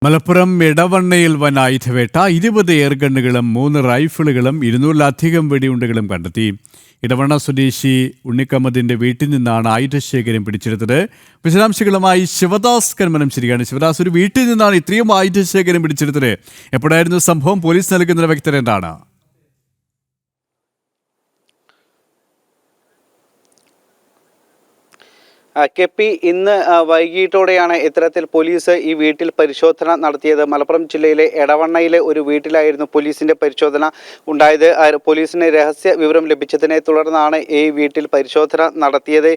മലപ്പുറം എടവണ്ണയിൽ വൻ ആയുധവേട്ട 20 എയർഗണ്ണുകളും 3 റൈഫിളുകളും 200-ലധികം വെടിയുണ്ടകളും കണ്ടെത്തി. ഇടവണ്ണ സ്വദേശി ഉണ്ണിക്കമ്മദിന്റെ വീട്ടിൽ നിന്നാണ് ആയുധശേഖരം പിടിച്ചെടുത്തത്. വിശദാംശങ്ങളുമായി ശിവദാസ് കന്മനം ശരിയാണ്. ശിവദാസ്, ഒരു വീട്ടിൽ നിന്നാണ് ഇത്രയും ആയുധശേഖരം പിടിച്ചെടുത്തത്. എപ്പോഴായിരുന്നു സംഭവം? പോലീസ് നൽകുന്ന വ്യക്തത എന്താണ്? കെപ്പി, ഇന്ന് വൈകിട്ടോടെയാണ് ഇത്തരത്തിൽ പോലീസ് ഈ വീട്ടിൽ പരിശോധന നടത്തിയത്. മലപ്പുറം ജില്ലയിലെ എടവണ്ണയിലെ ഒരു വീട്ടിലായിരുന്നു പോലീസിന്റെ പരിശോധന ഉണ്ടായത്. പോലീസിന് രഹസ്യ വിവരം ലഭിച്ചതിനെ തുടർന്നാണ് ഈ വീട്ടിൽ പരിശോധന നടത്തിയത്.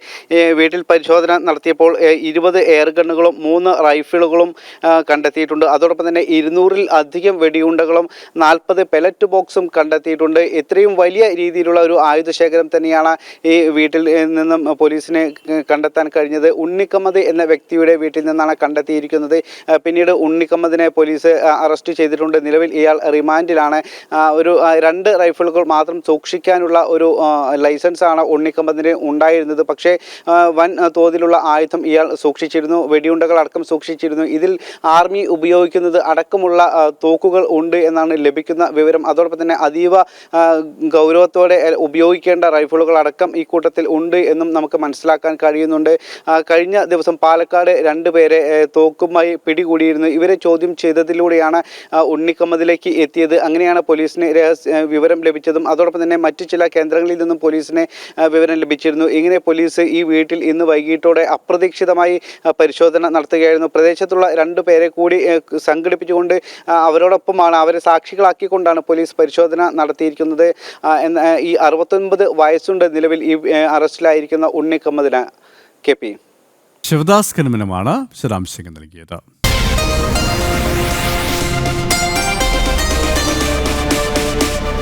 വീട്ടിൽ പരിശോധന നടത്തിയപ്പോൾ 20 എയർഗണ്ണുകളും 3 റൈഫിളുകളും കണ്ടെത്തിയിട്ടുണ്ട്. അതോടൊപ്പം തന്നെ 200-ൽ-അധികം വെടിയുണ്ടകളും 40 പെലറ്റ് ബോക്സും കണ്ടെത്തിയിട്ടുണ്ട്. ഇത്രയും വലിയ രീതിയിലുള്ള ഒരു ആയുധശേഖരം തന്നെയാണ് ഈ വീട്ടിൽ നിന്നും പോലീസിന് കണ്ടെത്താൻ കഴിഞ്ഞത്. ഉണ്ണിക്കമ്മദ് എന്ന വ്യക്തിയുടെ വീട്ടിൽ നിന്നാണ് കണ്ടെത്തിയിരിക്കുന്നത്. പിന്നീട് ഉണ്ണിക്കമ്മദിനെ പോലീസ് അറസ്റ്റ് ചെയ്തിട്ടുണ്ട്. നിലവിൽ ഇയാൾ റിമാൻഡിലാണ്. ഒരു 2 റൈഫിളുകൾ മാത്രം സൂക്ഷിക്കാനുള്ള ഒരു ലൈസൻസാണ് ഉണ്ണിക്കമ്മദിന് ഉണ്ടായിരുന്നത്. പക്ഷേ വൻ തോതിലുള്ള ആയുധം ഇയാൾ സൂക്ഷിച്ചിരുന്നു. വെടിയുണ്ടകൾ അടക്കം സൂക്ഷിച്ചിരുന്നു. ഇതിൽ ആർമി ഉപയോഗിക്കുന്നത് അടക്കമുള്ള തോക്കുകൾ ഉണ്ട് എന്നാണ് ലഭിക്കുന്ന വിവരം. അതോടൊപ്പം തന്നെ അതീവ ഗൗരവത്തോടെ ഉപയോഗിക്കേണ്ട റൈഫിളുകൾ അടക്കം ഈ കൂട്ടത്തിൽ ഉണ്ട് എന്നും നമുക്ക് മനസ്സിലാക്കാൻ കഴിയുന്നുണ്ട്. കഴിഞ്ഞ ദിവസം പാലക്കാട് 2 പേരെ തോക്കുമായി പിടികൂടിയിരുന്നു. ഇവരെ ചോദ്യം ചെയ്തതിലൂടെയാണ് ഉണ്ണിക്കമ്മദിലേക്ക് എത്തിയത്. അങ്ങനെയാണ് പോലീസിന് വിവരം ലഭിച്ചതും. അതോടൊപ്പം തന്നെ മറ്റു ചില കേന്ദ്രങ്ങളിൽ നിന്നും പോലീസിന് വിവരം ലഭിച്ചിരുന്നു. ഇങ്ങനെ പോലീസ് ഈ വീട്ടിൽ ഇന്ന് വൈകിട്ടോടെ അപ്രതീക്ഷിതമായി പരിശോധന നടത്തുകയായിരുന്നു. പ്രദേശത്തുള്ള 2 പേരെ കൂടി സംഘടിപ്പിച്ചുകൊണ്ട് അവരോടൊപ്പമാണ്, അവരെ സാക്ഷികളാക്കിക്കൊണ്ടാണ് പോലീസ് പരിശോധന നടത്തിയിരിക്കുന്നത്. ഈ 69 വയസ്സുണ്ട് നിലവിൽ ഈ അറസ്റ്റിലായിരിക്കുന്ന ഉണ്ണിക്കമ്മദിന്. കെ പി ശിവദാസ് കന്മനമാണ് വിശദാംശങ്ങൾ നൽകിയത്.